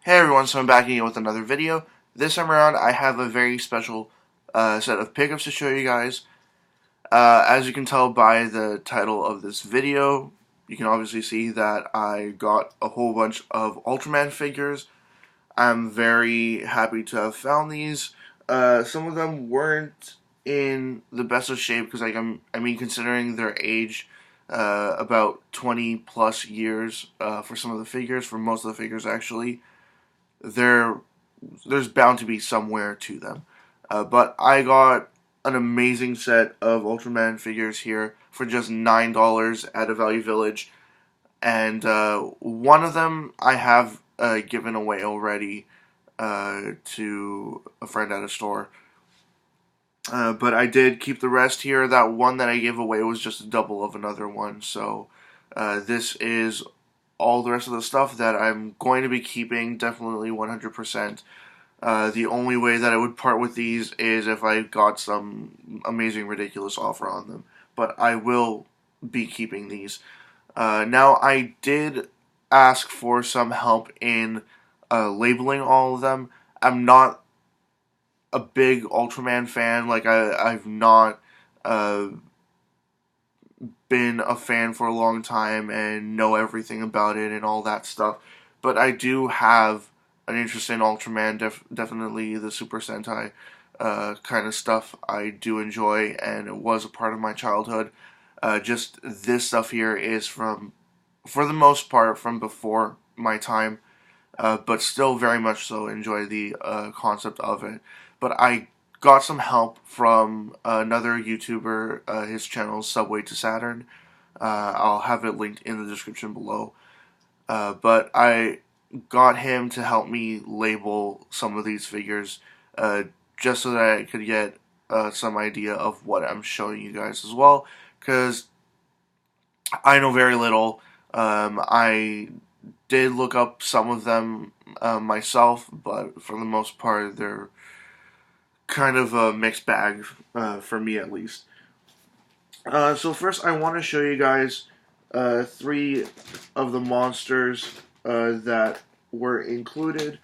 Hey everyone, so I'm back again with another video. This time around, I have a very special set of pickups to show you guys. As you can tell by the title of this video, you can obviously see that I got a whole bunch of Ultraman figures. I'm very happy to have found these. Some of them weren't in the best of shape because, considering their age, about 20 plus years for some of the figures, for most of the figures actually. There's bound to be some wear to them. But I got an amazing set of Ultraman figures here for just $9 at a Value Village, and one of them I have given away already to a friend at a store. But I did keep the rest here. That one that I gave away was just a double of another one, so this is all the rest of the stuff that I'm going to be keeping, definitely 100%. The only way that I would part with these is if I got some amazing, ridiculous offer on them. But I will be keeping these. Now, I did ask for some help in labeling all of them. I'm not a big Ultraman fan. I've not been a fan for a long time and know everything about it and all that stuff. But I do have an interest in Ultraman, definitely the Super Sentai kind of stuff I do enjoy, and it was a part of my childhood. Just this stuff here is from, for the most part, from before my time, but still very much so enjoy the concept of it. But I got some help from another YouTuber. His channel is Subway to Saturn. I'll have it linked in the description below. But I got him to help me label some of these figures, just so that I could get some idea of what I'm showing you guys as well, because I know very little. I did look up some of them myself, but for the most part, they're kind of a mixed bag, for me at least. So first I want to show you guys three of the monsters that were included.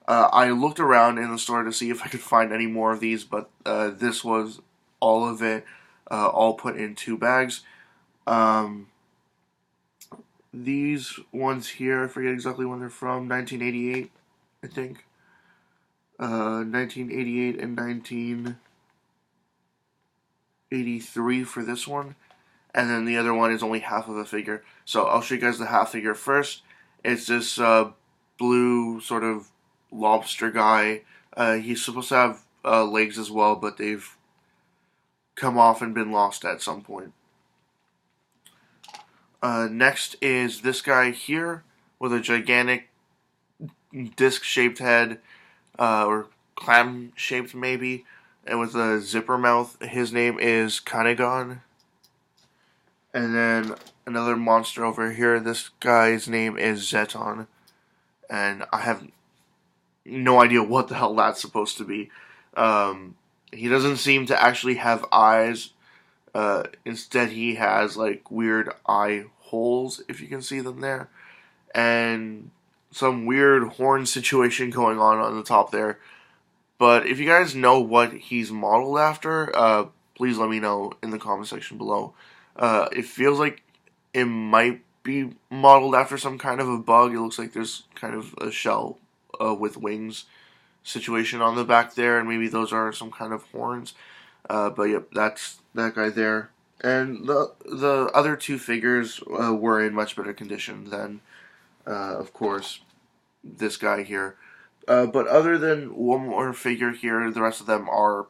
I looked around in the store to see if I could find any more of these, but this was all of it, all put in two bags. These ones here, I forget exactly when they're from, 1988, I think. 1988 and 1983 for this one, and then the other one is only half of a figure. So I'll show you guys the half figure first. It's this blue sort of lobster guy. He's supposed to have legs as well, but they've come off and been lost at some point. Next is this guy here with a gigantic disc-shaped head, or clam-shaped maybe, and with a zipper mouth. His name is Kanegon. And then another monster over here. This guy's name is Zeton, and I have no idea what the hell that's supposed to be. He doesn't seem to actually have eyes. Instead, he has like weird eye holes, if you can see them there, and some weird horn situation going on the top there. But if you guys know what he's modeled after, please let me know in the comment section below. It feels like it might be modeled after some kind of a bug. It looks like there's kind of a shell with wings situation on the back there, and maybe those are some kind of horns. But yep, that's that guy there. And the other two figures were in much better condition than, of course, this guy here. But other than one more figure here, the rest of them are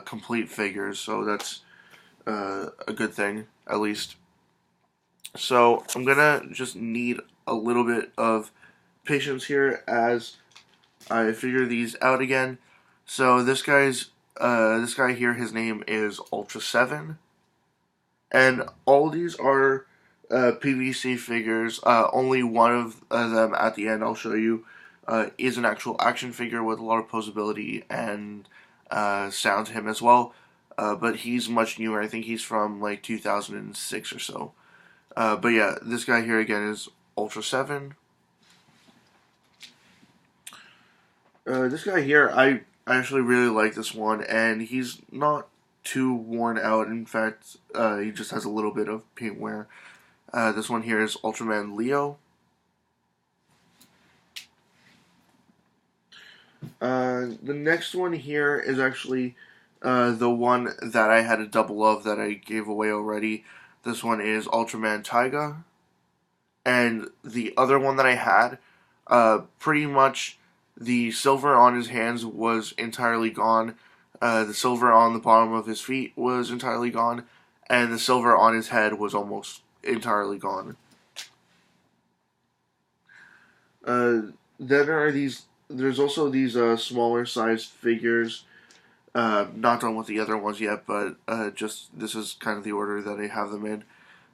complete figures, so that's a good thing, at least. So I'm gonna just need a little bit of patience here as I figure these out again. So this guy here, his name is Ultra 7, and all these are PVC figures. Only one of them at the end I'll show you is an actual action figure with a lot of posability and sound to him as well. But he's much newer. I think he's from like 2006 or so. But yeah, this guy here again is Ultra 7. This guy here, I actually really like this one, and he's not too worn out. In fact, he just has a little bit of paint wear. This one here is Ultraman Leo. The next one here is actually the one that I had a double of that I gave away already. This one is Ultraman Taiga. And the other one that I had, pretty much the silver on his hands was entirely gone. The silver on the bottom of his feet was entirely gone. And the silver on his head was almost entirely gone. Then are these. There's also these smaller sized figures. Not done with the other ones yet, but just this is kind of the order that I have them in.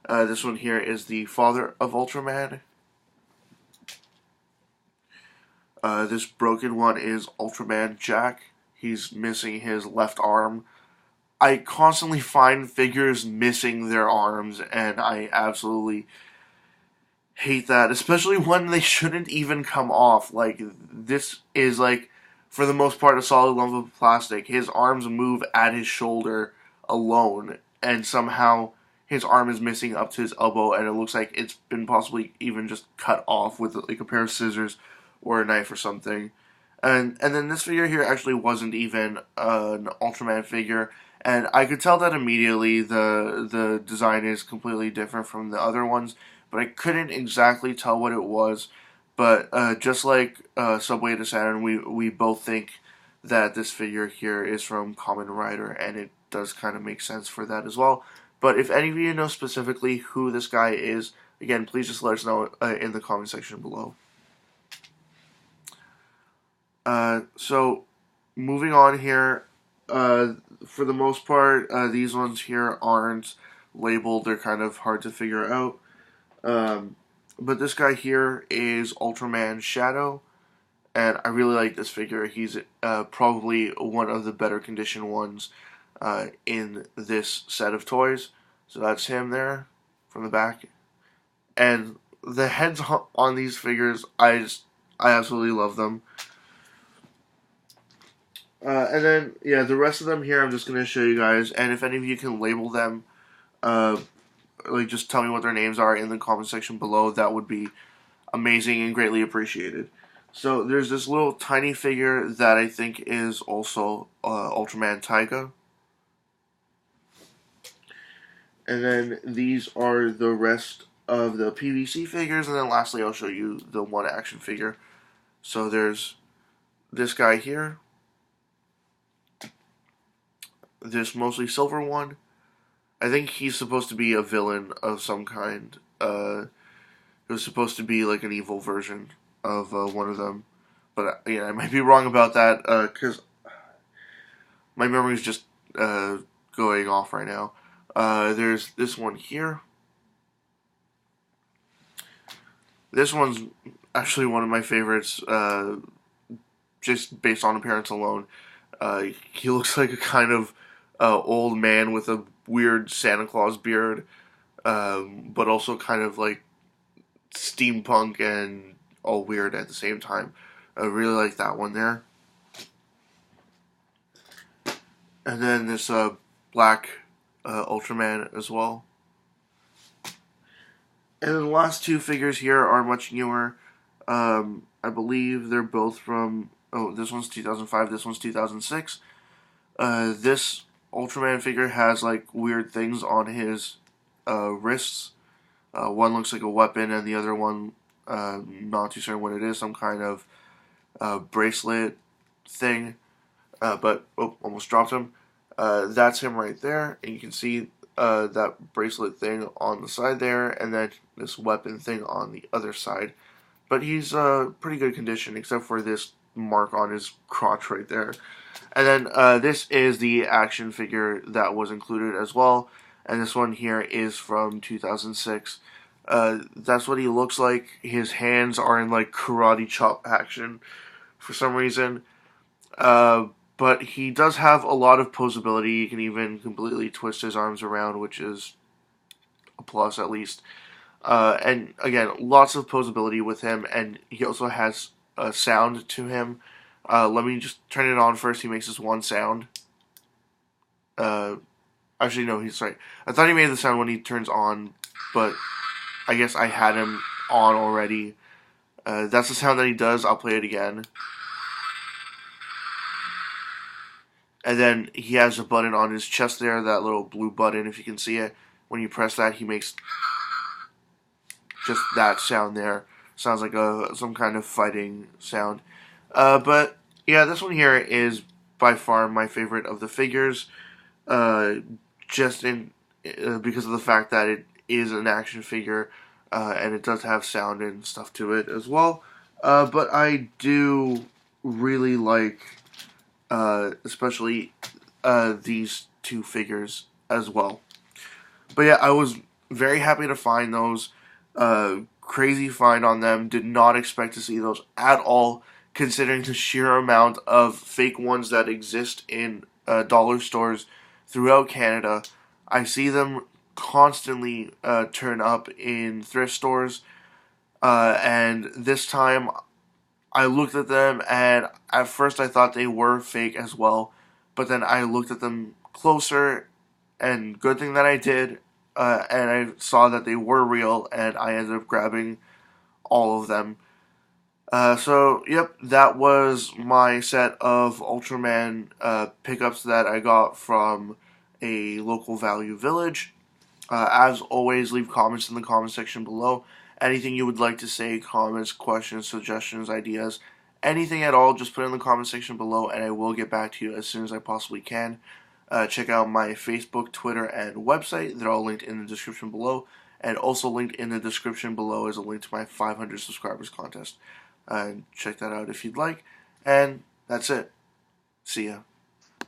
This one here is the father of Ultraman. This broken one is Ultraman Jack. He's missing his left arm. I constantly find figures missing their arms, and I absolutely hate that, especially when they shouldn't even come off. Like, this is, like, for the most part, a solid lump of plastic. His arms move at his shoulder alone, and somehow his arm is missing up to his elbow, and it looks like it's been possibly even just cut off with, like, a pair of scissors or a knife or something. And then this figure here actually wasn't even an Ultraman figure, and I could tell that immediately. The design is completely different from the other ones, but I couldn't exactly tell what it was. But just like Subway to Saturn, we both think that this figure here is from Kamen Rider, and it does kind of make sense for that as well. But if any of you know specifically who this guy is, again, please just let us know in the comment section below. So, moving on here, for the most part, these ones here aren't labeled. They're kind of hard to figure out. But this guy here is Ultraman Shadow, and I really like this figure. He's probably one of the better conditioned ones in this set of toys. So that's him there from the back. And the heads on these figures, I absolutely love them. And then, yeah, the rest of them here I'm just going to show you guys, and if any of you can label them, like, just tell me what their names are in the comment section below, that would be amazing and greatly appreciated. So, there's this little tiny figure that I think is also Ultraman Taiga. And then these are the rest of the PVC figures, and then lastly I'll show you the one action figure. So, there's this guy here. This mostly silver one. I think he's supposed to be a villain of some kind. It was supposed to be like an evil version of one of them. But yeah, I might be wrong about that because my memory's just going off right now. There's this one here. This one's actually one of my favorites, just based on appearance alone. He looks like a kind of old man with a weird Santa Claus beard, but also kind of like steampunk and all weird at the same time. I really like that one there. And then this black Ultraman as well. And then the last two figures here are much newer. I believe they're both from, oh, this one's 2005, this one's 2006. This Ultraman figure has like weird things on his wrists. One looks like a weapon, and the other one, not too certain what it is, some kind of bracelet thing. But, oh, almost dropped him. That's him right there, and you can see that bracelet thing on the side there, and then this weapon thing on the other side. But he's pretty good condition, except for this mark on his crotch right there. And then this is the action figure that was included as well. And this one here is from 2006. That's what he looks like. His hands are in like karate chop action for some reason. But he does have a lot of posability. He can even completely twist his arms around, which is a plus at least. And again, lots of posability with him, and he also has a sound to him. Let me just turn it on first. He makes this one sound. Actually, no, he's right. I thought he made the sound when he turns on, but I guess I had him on already. That's the sound that he does. I'll play it again. And then he has a button on his chest there, that little blue button, if you can see it. When you press that, he makes just that sound there. Sounds like some kind of fighting sound. But yeah, this one here is by far my favorite of the figures. Just because of the fact that it is an action figure, and it does have sound and stuff to it as well. But I do really like, especially these two figures as well. But yeah, I was very happy to find those. Crazy find on them. Did not expect to see those at all, considering the sheer amount of fake ones that exist in dollar stores throughout Canada. I see them constantly turn up in thrift stores, and this time I looked at them, and at first I thought they were fake as well, but then I looked at them closer, and good thing that I did, and I saw that they were real, and I ended up grabbing all of them. So, yep, that was my set of Ultraman pickups that I got from a local value village. As always, leave comments in the comment section below. Anything you would like to say, comments, questions, suggestions, ideas, anything at all, just put it in the comment section below and I will get back to you as soon as I possibly can. Check out my Facebook, Twitter, and website. They're all linked in the description below. And also linked in the description below is a link to my 500 subscribers contest. Check that out if you'd like. And that's it. See ya.